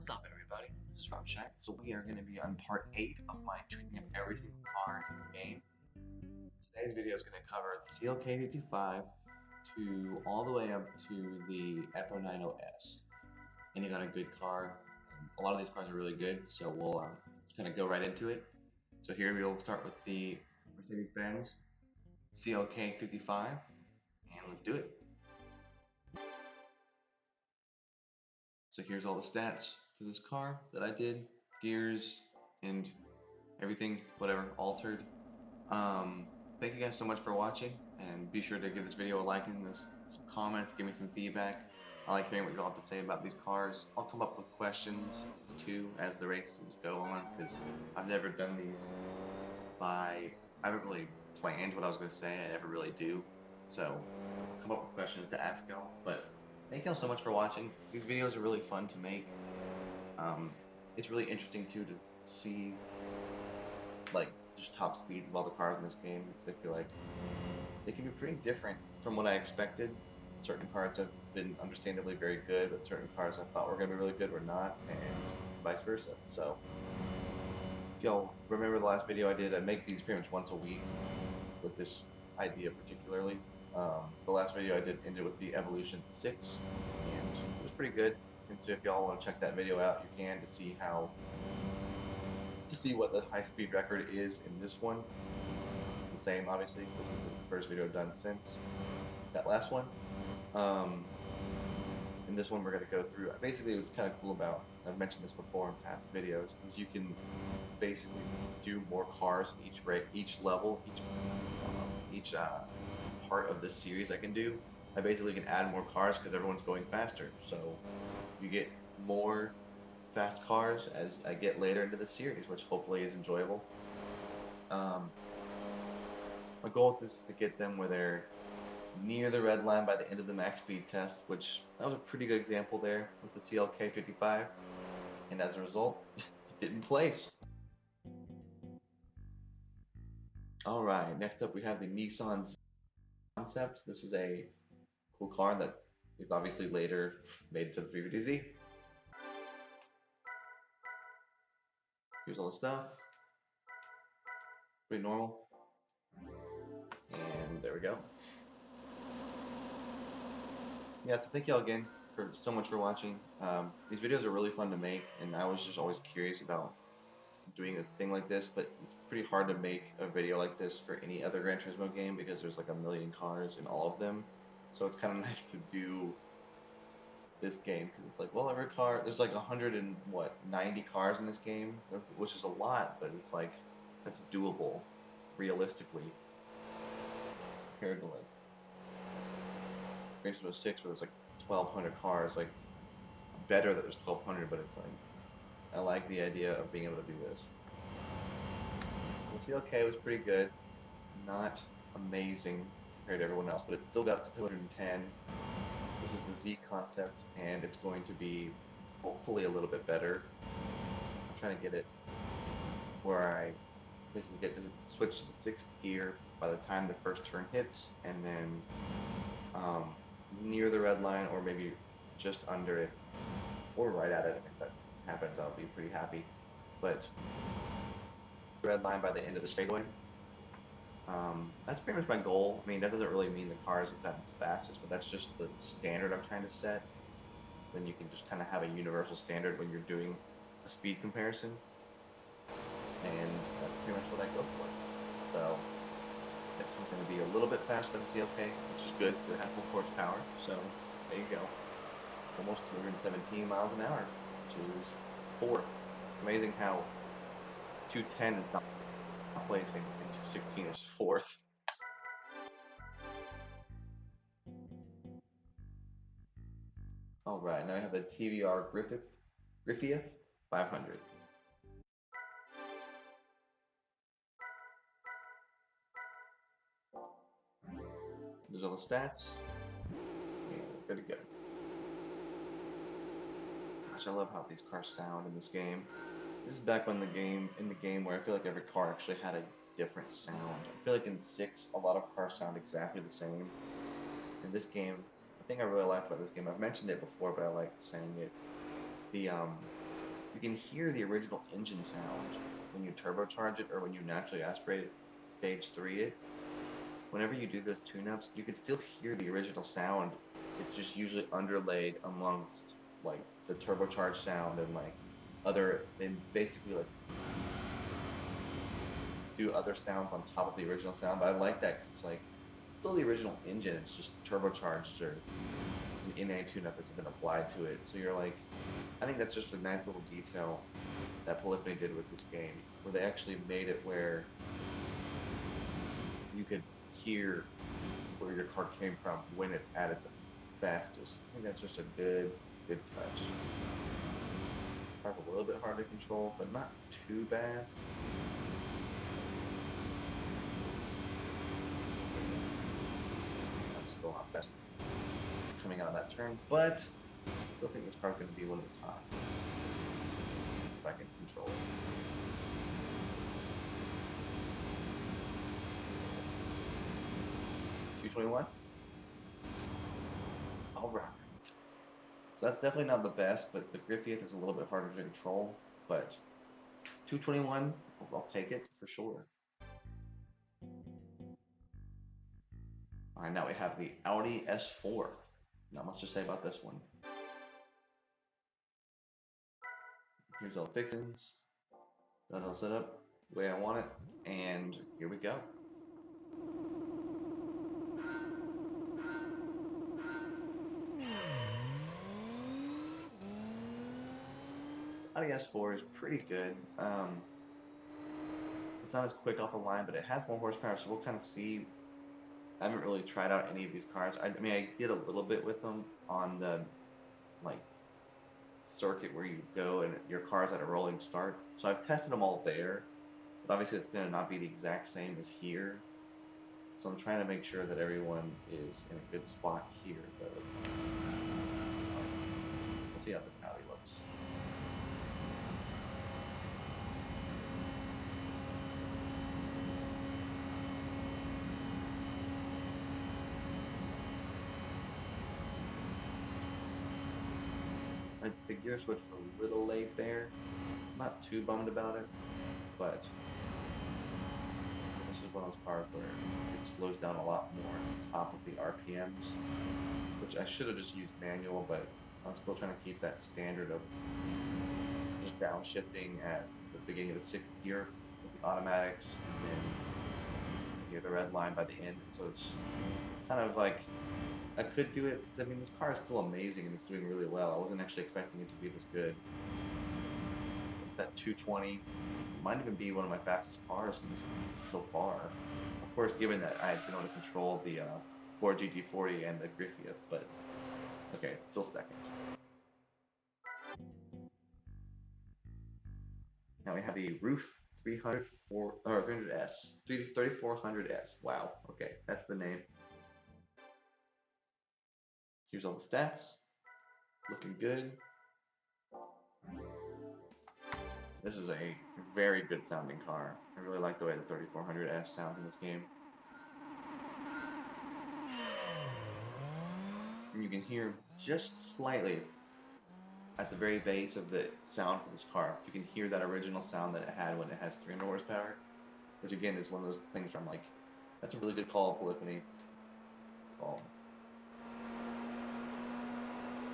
What's up, everybody? This is Rob Shack. So we are going to be on part 8 of my tweaking up every single car in the game. Today's video is going to cover the CLK55 to all the way up to the FO90S. And you got a good car. A lot of these cars are really good, so we'll kind of go right into it. So here we'll start with the Mercedes-Benz CLK55, and let's do it. So here's all the stats for this car that I did, gears and everything, whatever, altered. Thank you guys so much for watching, and be sure to give this video a like and some comments, give me some feedback. I like hearing what you all have to say about these cars. I'll come up with questions too as the races go on, because I've never done these I haven't really planned what I was going to say. I never really do. So I'll come up with questions to ask y'all. But thank y'all so much for watching. These videos are really fun to make. It's really interesting too to see like just top speeds of all the cars in this game, because I feel like they can be pretty different from what I expected. Certain cars have been understandably very good, but certain cars I thought were going to be really good were not, and vice versa. So if y'all remember the last video I did, I make these pretty much once a week with this idea particularly. The last video I did ended with the Evolution 6, and it was pretty good. And so if y'all want to check that video out, you can, to see what the high speed record is in this one. It's the same, obviously, because this is the first video I've done since that last one. In this one we're going to go through, basically what's kind of cool about, I've mentioned this before in past videos, is you can basically do more cars each level, each part of this series I can do. I basically can add more cars because everyone's going faster, so you get more fast cars as I get later into the series, which hopefully is enjoyable. My goal with this is to get them where they're near the red line by the end of the max speed test, which that was a pretty good example there with the CLK55, and as a result, it didn't place. Alright, next up we have the Nissan Z Concept. This is a cool car that is obviously later made to the 350Z. Here's all the stuff. Pretty normal. And there we go. Yeah, so thank y'all again for so much for watching. These videos are really fun to make, and I was just always curious about doing a thing like this, but it's pretty hard to make a video like this for any other Gran Turismo game because there's like a million cars in all of them. So it's kind of nice to do this game, because it's like, well, every car, there's like 90 cars in this game, which is a lot, but it's like, that's doable realistically compared to like Gran Turismo 6 where there's like 1,200 cars. Like, it's better that there's 1,200, but it's like, I like the idea of being able to do this. So the CLK was pretty good, not amazing compared to everyone else, but it still got up to 210. This is the Z Concept, and it's going to be hopefully a little bit better. I'm trying to get it where I basically get to switch to the 6th gear by the time the first turn hits, and then near the red line, or maybe just under it, or right at it. If that happens, I'll be pretty happy. But red line by the end of the straightaway. That's pretty much my goal. I mean, that doesn't really mean the car is exactly its fastest, but that's just the standard I'm trying to set. Then you can just kind of have a universal standard when you're doing a speed comparison. And that's pretty much what I go for. So it's going to be a little bit faster than the CLK, which is good because it has more horsepower. So there you go. Almost 217 miles an hour, which is 4th. Amazing how 210 is not placing and 216 is 4th. Alright, now I have the TVR Griffith 500. There's all the stats, and good to go. Gosh, I love how these cars sound in this game. This is back when in the game where I feel like every car actually had a different sound. I feel like in 6, a lot of cars sound exactly the same. In this game, the thing I really liked about this game, I've mentioned it before, but I like saying it. you can hear the original engine sound when you turbocharge it or when you naturally aspirate it, stage 3 it. Whenever you do those tune-ups, you can still hear the original sound. It's just usually underlaid amongst like the turbocharged sound and like other, and basically like do other sounds on top of the original sound. But I like that because it's like still the original engine, it's just turbocharged or an in-air tune-up has been applied to it. So you're like, I think that's just a nice little detail that Polyphony did with this game, where they actually made it where you could hear where your car came from when it's at its fastest. I think that's just a good touch. Probably a little bit hard to control, but not too bad. That's still not best coming out of that turn, but I still think this car is going to be one of the top if I can control it. $221. All right. So that's definitely not the best, but the Griffith is a little bit harder to control. But 221, I'll take it for sure. All right, now we have the Audi S4. Not much to say about this one. Here's all the fixings. Got it all set up the way I want it, and here we go. Audi S4 is pretty good. It's not as quick off the line, but it has more horsepower, so we'll kind of see. I haven't really tried out any of these cars. I mean, I did a little bit with them on the like circuit where you go and your car's at a rolling start. So I've tested them all there, but obviously it's going to not be the exact same as here. So I'm trying to make sure that everyone is in a good spot here, but we'll see how this Audi looks. The gear switch was a little late there. I'm not too bummed about it, but this is one of those cars where it slows down a lot more on top of the RPMs, which I should have just used manual, but I'm still trying to keep that standard of just downshifting at the beginning of the 6th gear with the automatics, and then you have the red line by the end. So it's kind of like, I could do it, because I mean, this car is still amazing and it's doing really well. I wasn't actually expecting it to be this good. It's at 220. It might even be one of my fastest cars in this so far. Of course, given that I had been able to control the Ford GT40 and the Griffith, but okay, it's still second. Now we have the Roof 300S. 3400S. Wow, okay, that's the name. Here's all the stats. Looking good. This is a very good sounding car. I really like the way the 3400S sounds in this game. And you can hear just slightly at the very base of the sound for this car. You can hear that original sound that it had when it has 300 horsepower, which again is one of those things where I'm like, that's a really good call, Polyphony.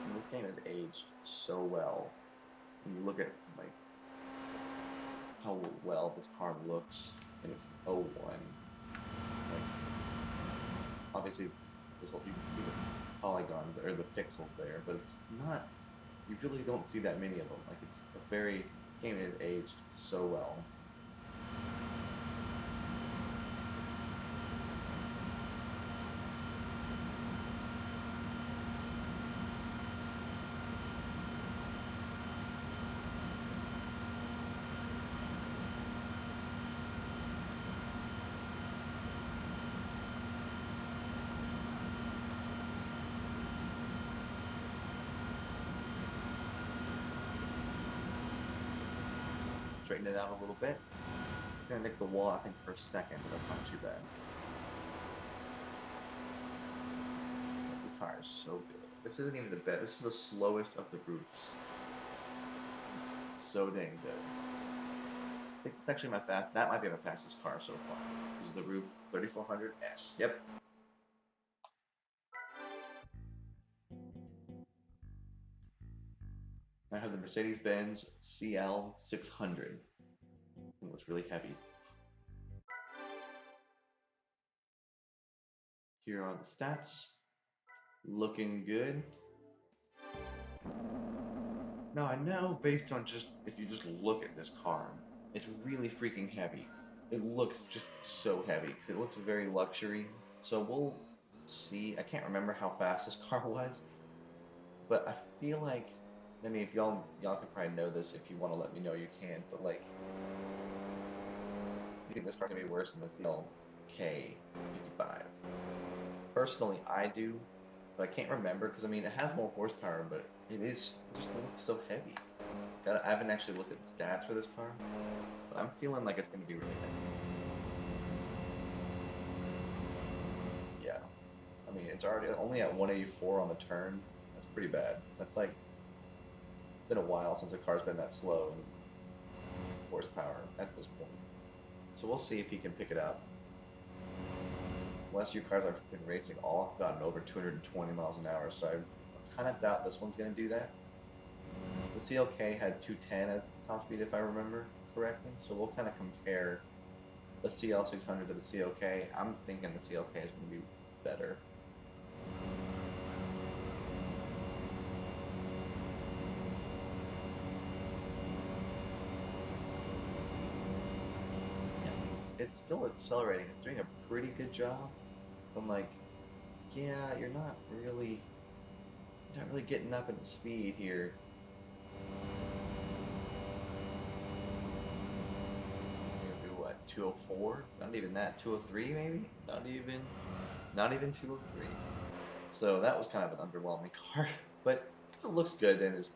And this game has aged so well. When you look at like how well this car looks, and it's 01. Like, obviously, you can see the polygons or the pixels there, but it's not. You really don't see that many of them. Like, it's a very. This game has aged so well. Straighten it out a little bit. I'm gonna nick the wall, I think, for a second, but that's not too bad. This car is so good. This isn't even the best. This is the slowest of the roofs. It's so dang good. I think it's actually that might be my fastest car so far. This is the Roof 3400S. Yep. I have the Mercedes-Benz CL600. It looks really heavy. Here are the stats. Looking good. Now I know based on if you just look at this car, it's really freaking heavy. It looks just so heavy because it looks very luxury. So we'll see. I can't remember how fast this car was, but I feel like, I mean, if y'all can probably know this. If you want to let me know, you can. But like, you think this car can be worse than the CLK55? Personally, I do, but I can't remember because I mean it has more horsepower, but it just looks so heavy. I haven't actually looked at the stats for this car, but I'm feeling like it's going to be really heavy. Yeah, I mean it's already only at 184 on the turn. That's pretty bad. That's like been a while since a car's been that slow in horsepower at this point. So we'll see if he can pick it up. Last few cars I've been racing all have gotten over 220 miles an hour, so I kind of doubt this one's going to do that. The CLK had 210 as its top speed, if I remember correctly, so we'll kind of compare the CL600 to the CLK. I'm thinking the CLK is going to be better. It's still accelerating. It's doing a pretty good job. I'm like, yeah, you're not really getting up in the speed here. It's gonna do what, 204? Not even that. 203 maybe? Not even 203. So that was kind of an underwhelming car, but it still looks good and is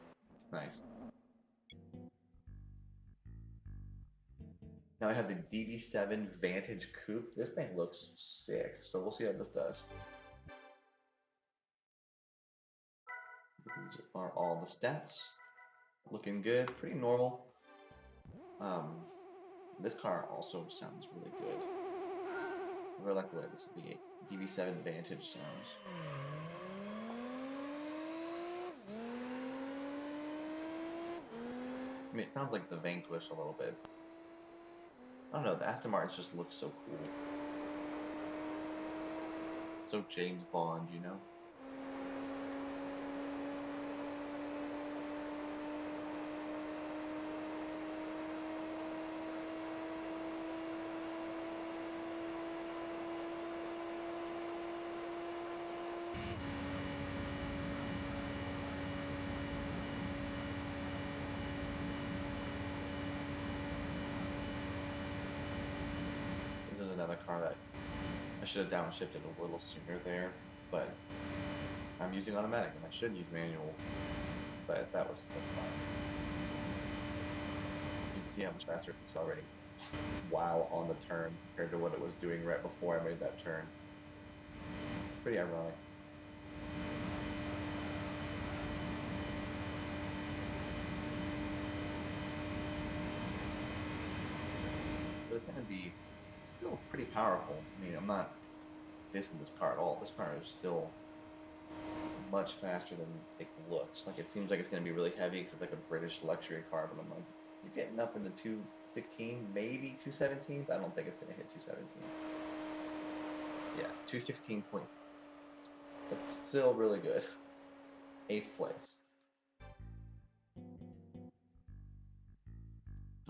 nice. Now I have the DB7 Vantage Coupe. This thing looks sick, so we'll see how this does. These are all the stats. Looking good, pretty normal. This car also sounds really good. I really like the way this DB7 Vantage sounds. I mean, it sounds like the Vanquish a little bit. I don't know, the Aston Martins just look so cool. So James Bond, you know? This is another car that I should have downshifted a little sooner there, but I'm using automatic and I should use manual, but that's fine. You can see how much faster it's accelerating while on the turn compared to what it was doing right before I made that turn. It's pretty ironic. But it's going to be still pretty powerful. I mean, I'm not dissing this car at all. This car is still much faster than it looks. Like, it seems like it's going to be really heavy because it's like a British luxury car, but I'm like, you're getting up into 216, maybe 217. I don't think it's going to hit 217. Yeah, 216 point. That's still really good. 8th place.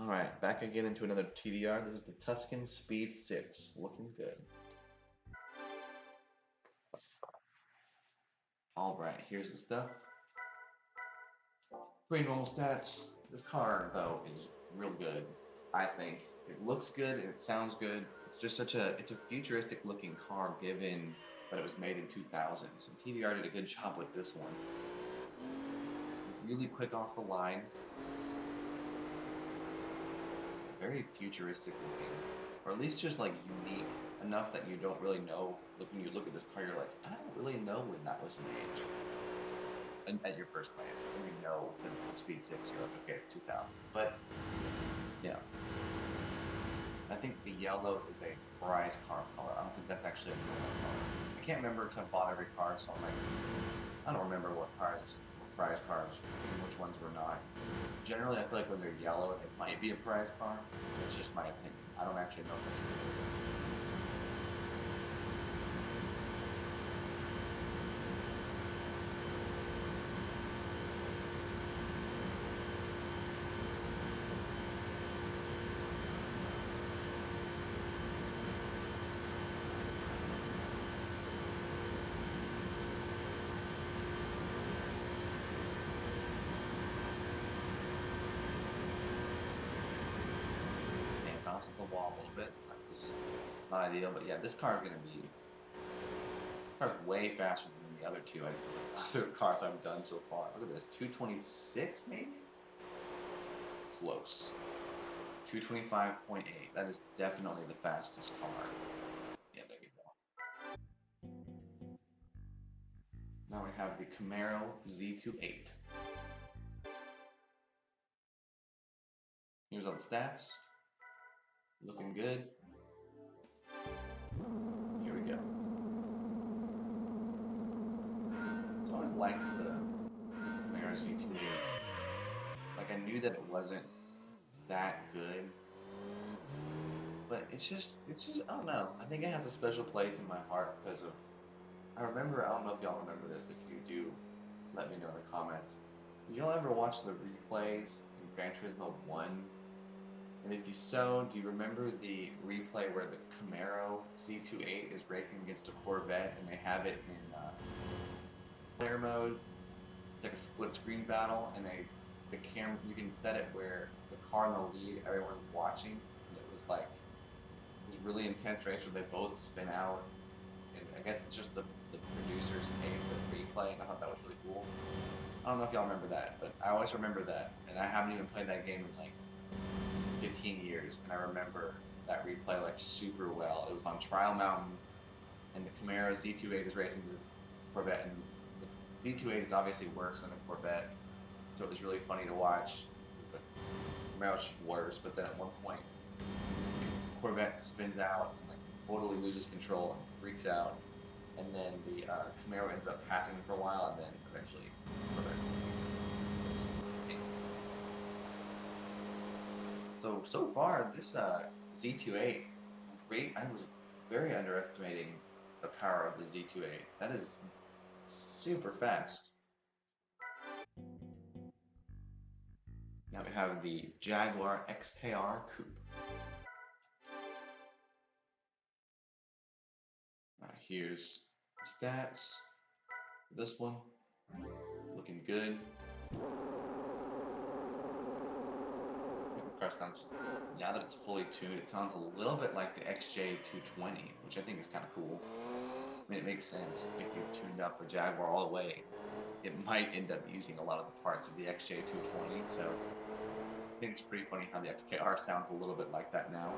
Alright, back again into another TVR. This is the Tuscan Speed Six. Looking good. Alright, here's the stuff. Pretty normal stats. This car, though, is real good. I think. It looks good and it sounds good. It's just it's a futuristic looking car given that it was made in 2000. So TVR did a good job with this one. Really quick off the line. Very futuristic looking, or at least just like unique enough that you don't really know. When you look at this car, you're like, I don't really know when that was made. at your first glance. When you know that it's the Speed 6, you're like, okay, it's 2000. But yeah, I think the yellow is a prize car color. I don't think that's actually a normal color. I can't remember because I bought every car, so I'm like, I don't remember what prize cars, and which ones were not. Generally, I feel like when they're yellow, it might be a prize car. It's just my opinion. I don't actually know if that's true. Bouncing the wall a little bit. That was not ideal, but yeah, this car is going to be way faster than the other two other cars I've done so far. Look at this, 226 maybe? Close. 225.8. That is definitely the fastest car. Yeah, there you go. Now we have the Camaro Z28. Here's all the stats. Looking good. Here we go. So I always liked the Camaro Z28. Like, I knew that it wasn't that good, but it's just, I don't know. I think it has a special place in my heart because of, I don't know if y'all remember this. If you do, let me know in the comments. Did y'all ever watch the replays in Gran Turismo 1? And if you so, do you remember the replay where the Camaro Z28 is racing against a Corvette and they have it in player mode? It's like a split screen battle, and the camera, you can set it where the car in the lead, everyone's watching, and it was like this really intense race where they both spin out. And I guess it's just the producers made the replay, and I thought that was really cool. I don't know if y'all remember that, but I always remember that, and I haven't even played that game in like 15 years, and I remember that replay like super well. It was on Trial Mountain, and the Camaro Z28 is racing the Corvette, and the Z28 is obviously worse than the Corvette, so it was really funny to watch. The Camaro's worse, but then at one point, Corvette spins out and like totally loses control and freaks out, and then the Camaro ends up passing for a while, and then eventually Corvette beats it. So far, this Z28, I was very underestimating the power of the Z28. That is super fast. Now we have the Jaguar XKR Coupe. Here's the stats. This one, looking good. Car sounds, now that it's fully tuned, it sounds a little bit like the XJ220, which I think is kind of cool. I mean, it makes sense. If you tuned up a Jaguar all the way, it might end up using a lot of the parts of the XJ220, so I think it's pretty funny how the XKR sounds a little bit like that now.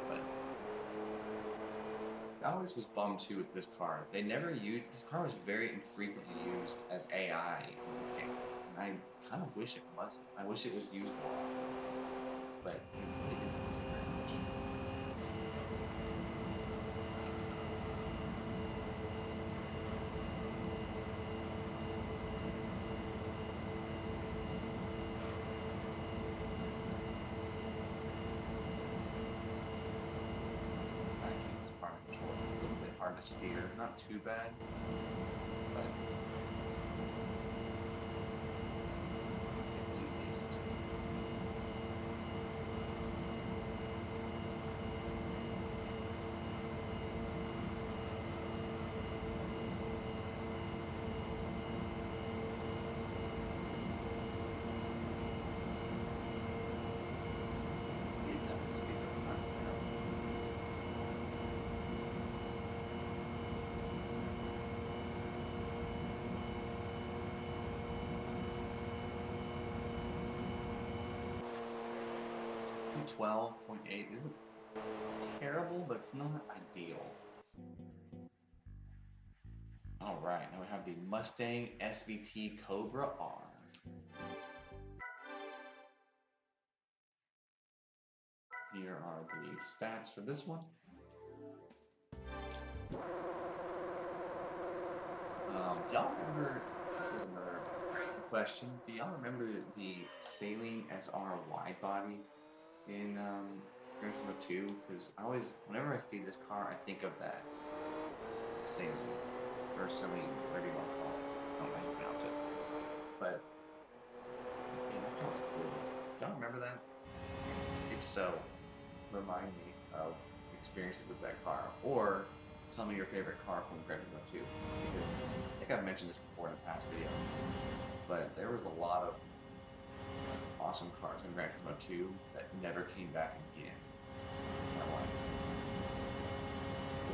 But I always was bummed too with this car. This car was very infrequently used as AI in this game. And I kind of wish it wasn't. I wish it was used more often. But it really didn't use it very much. I think this part of control is a little bit hard to steer. Not too bad, but $12.8 isn't terrible, but it's not ideal. Alright, now we have the Mustang SVT Cobra R. Here are the stats for this one. Do y'all remember, this is another question, do y'all remember the Saline SR wide body in Gran Turismo 2? Because whenever I see this car, I think of that Saline, or Saline, whatever you want to call it. I don't know how you pronounce it. But, yeah, that car was cool. Do y'all remember that? If so, remind me of experiences with that car, or tell me your favorite car from Gran Turismo 2, because I think I've mentioned this before in a past video, but there was a lot of awesome cars in Gran Turismo 2 that never came back again.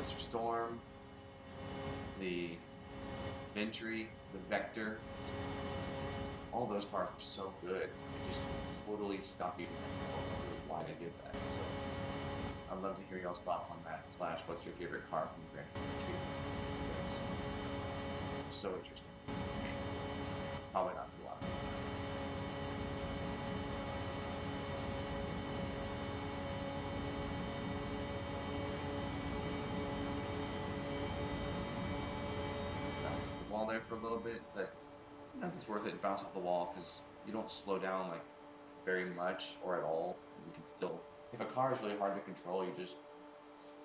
Mr. Storm, the Venturi, the Vector, all those cars were so good. I just totally stopped using them. I don't know why I did that. So I'd love to hear y'all's thoughts on that. / what's your favorite car from Gran Turismo 2? It's so interesting. Probably not too long. Bounce off the wall there for a little bit, but sometimes it's worth it to bounce off the wall because you don't slow down like very much or at all. You can still, if a car is really hard to control, you just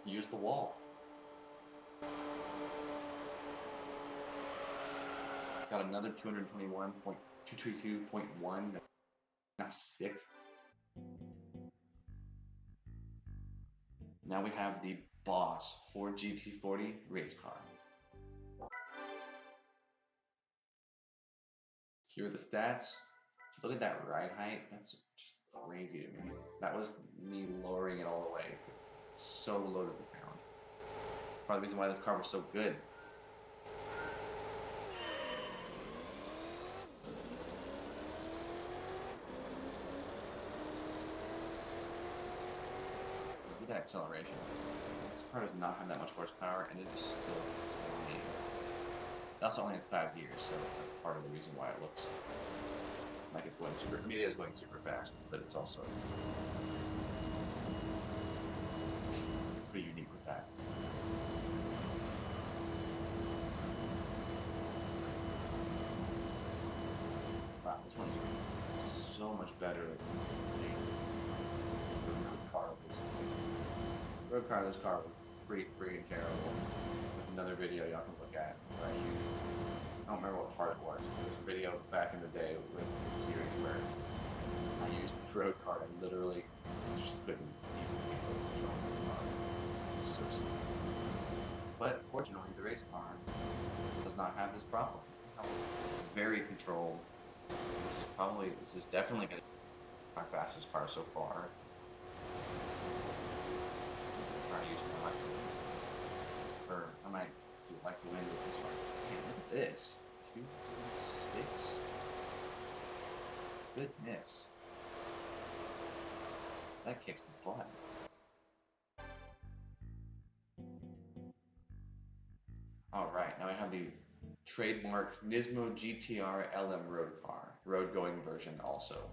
use the wall. Got another 221.222.1, now 6th. Now we have the Boss Ford GT40 race car. Here are the stats. Look at that ride height. That's just crazy to me. That was me lowering it all the way. It's so low to the ground. Part of the reason why this car was so good. Look at that acceleration. This car does not have that much horsepower, and it is still flying. It also only has 5 gears, so that's part of the reason why it looks like it's going super. I mean, it is going super fast, but it's also pretty unique with that. Wow, this one's so much better than the road car of this. The road car of this car was pretty freaking terrible. That's another video y'all can look at where I used. I don't remember what part it was. There was a video back in the day with the series where I used the road car and literally just couldn't even control the car. It was so stupid. But fortunately, the race car does not have this problem. It's very controlled. This is definitely going to be my fastest car so far. I might do like the wind with this one. Man, look at this. 2.6. Goodness. That kicks the butt. Alright, now I have the trademark Nismo GTR LM road car. Road going version also.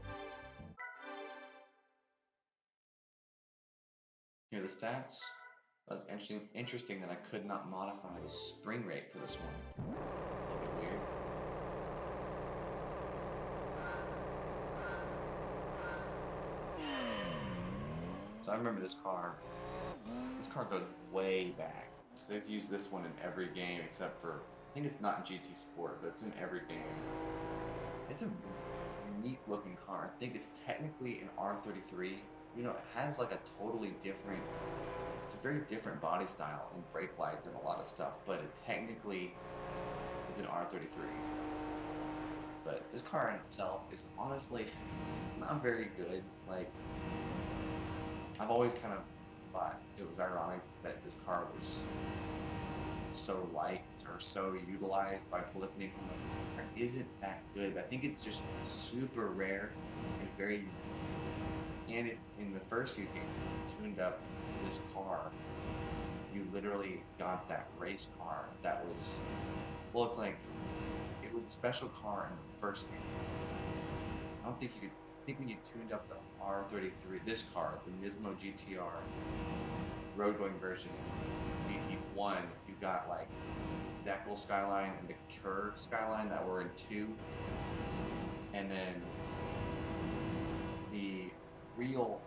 Here are the stats. That's interesting that I could not modify the spring rate for this one. A little bit weird. So I remember this car. This car goes way back. So they've used this one in every game except for, I think it's not in GT Sport, but it's in every game. It's a neat looking car. I think it's technically an R33. You know, it has like a totally different, it's a very different body style and brake lights and a lot of stuff, but it technically is an R33. But this car in itself is honestly not very good. Like, I've always kind of thought it was ironic that this car was so light or so utilized by polyphonics. This car isn't that good. I think it's just super rare and very unique. And if in the first few games you tuned up this car, you literally got that race car that was Well, it's like it was a special car in the first game. I don't think you could. I think when you tuned up the R33, this car, the Nismo GTR road going version, GT1, you got like Zeckle Skyline and the Kerr Skyline that were in 2, and then the real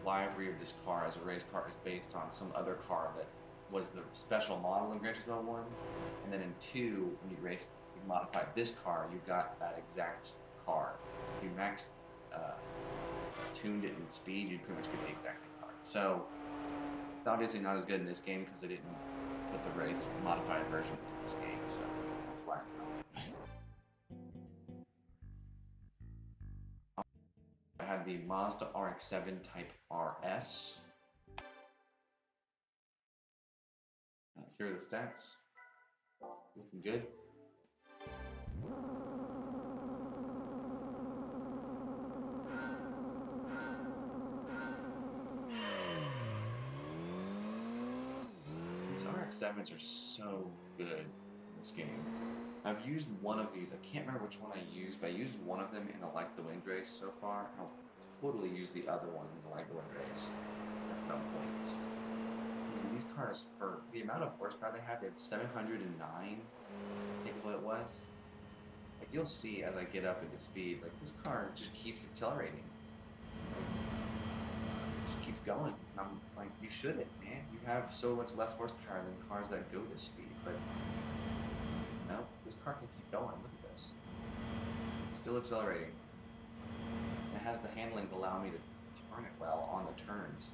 livery of this car as a race car is based on some other car that was the special model in Gran Turismo 1, and then in 2, when you modified this car, you got that exact car. If you tuned it in speed, you'd pretty much get the exact same car. So it's obviously not as good in this game because they didn't put the race modified version into this game, so that's why it's not good. I have the Mazda RX-7 Type RS. Here are the stats. Looking good. These RX-7s are so good in this game. I've used one of these. I can't remember which one I used, but I used one of them in the Like the Wind race so far. I'll totally use the other one in the Like the Wind race at some point. I mean, these cars, for the amount of horsepower they have 709, I think is what it was. Like, you'll see as I get up into speed, like, this car just keeps accelerating. Like, just keeps going. And I'm like, you shouldn't, man. You have so much less horsepower than cars that go this speed, but no, this car can keep going. Look at this. It's still accelerating. It has the handling to allow me to turn it well on the turns.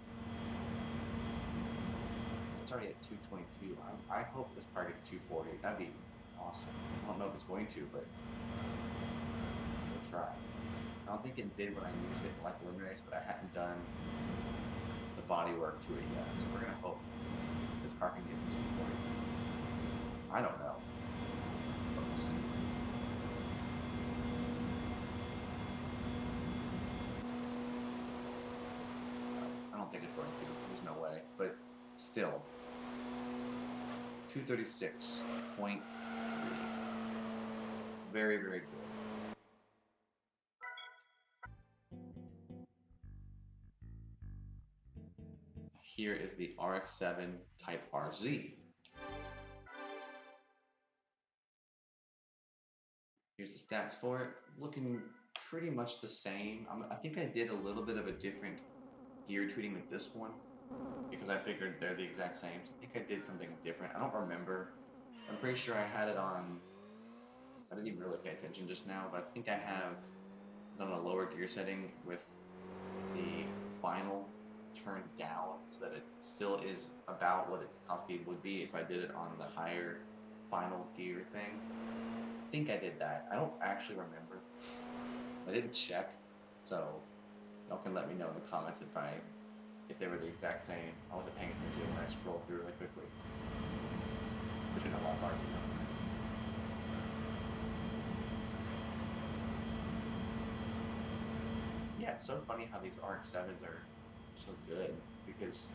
It's already at 222. I hope this car gets 240. That'd be awesome. I don't know if it's going to, but we'll try. I don't think it did when I used it like the Wind race, but I hadn't done the body work to it yet. So we're gonna hope this car can get to 240. I don't know. But we'll see. I don't think it's going to. There's no way. But still. 236.3. Very, very good. Here is the RX-7 Type RZ. Here's the stats for it. Looking pretty much the same. I think I did a little bit of a different gear tuning with this one because I figured they're the exact same. I think I did something different. I don't remember. I'm pretty sure I had it on. I didn't even really pay attention just now, but I think I have it on a lower gear setting with the final turned down so that it still is about what its top speed would be if I did it on the higher final gear thing. I think I did that. I don't actually remember. I didn't check, so y'all can let me know in the comments if they were the exact same. I wasn't paying attention when I scrolled through really quickly. Pushing a lot of bars ago. Yeah, it's so funny how these RX-7s are so good because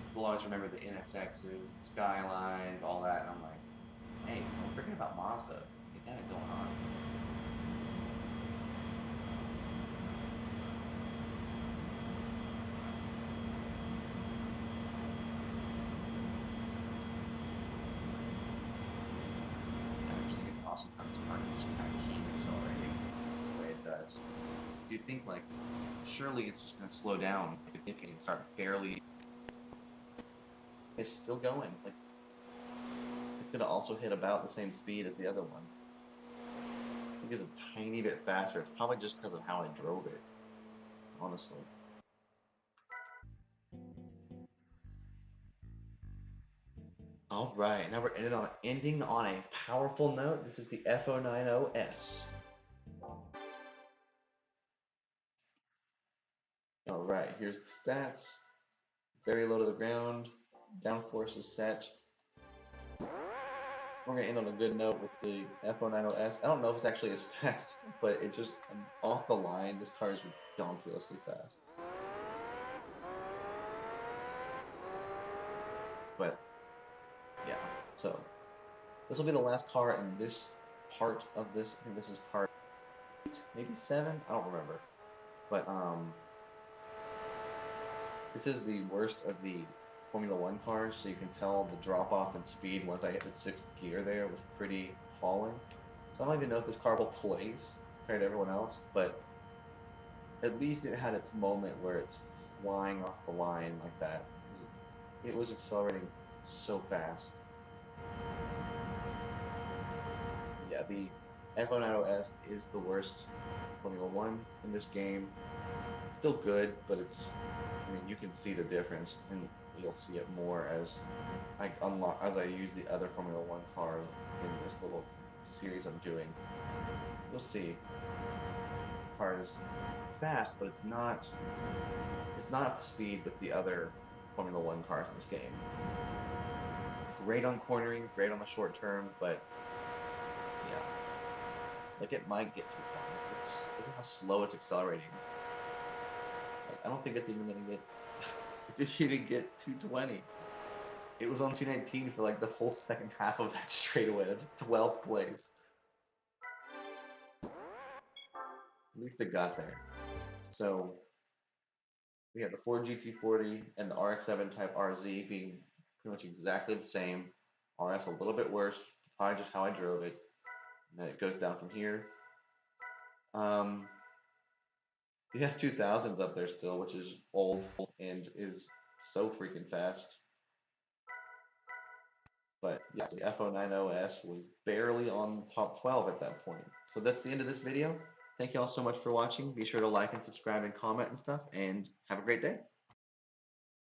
people always remember the NSXs, the Skylines, all that, and I'm like, hey, don't forget about Mazda. They got it going on. I just think it's awesome how this car can just kind of keep accelerating the way it does. Do you think, like, surely it's just going to slow down if it can start barely. It's still going. Like, it's going to also hit about the same speed as the other one. I think it's a tiny bit faster. It's probably just because of how I drove it, honestly. All right, now we're ending on a powerful note. This is the FO90S. All right, here's the stats. Very low to the ground. Downforce is set. We're going to end on a good note with the FO90S. I don't know if it's actually as fast, but it's just off the line. This car is ridiculously fast. But, yeah, so This will be the last car in this part of this. I think this is part 8, maybe 7. I don't remember. But this is the worst of the Formula One cars, so you can tell the drop off in speed once I hit the 6th gear there was pretty appalling. So I don't even know if this car will place compared to everyone else, but at least it had its moment where it's flying off the line like that. It was accelerating so fast. Yeah, the FO90S is the worst Formula One in this game. It's still good, but it's, I mean, you can see the difference, and you'll see it more as I use the other Formula One car in this little series I'm doing. You'll see the car is fast, but it's not at speed with the other Formula One cars in this game. Great on cornering, great on the short term, but yeah, like it might get 220. Look at how slow it's accelerating. Like, I don't think it's even gonna get. It didn't even get 220. It was on 219 for like the whole second half of that straightaway. That's 12th place. At least it got there. So we have the Ford GT40 and the RX-7 Type RZ being pretty much exactly the same. RS a little bit worse, probably just how I drove it. And then it goes down from here. The S2000's up there still, which is old and is so freaking fast. But yeah, the FO90S was barely on the top 12 at that point. So that's the end of this video. Thank you all so much for watching. Be sure to like and subscribe and comment and stuff, and have a great day.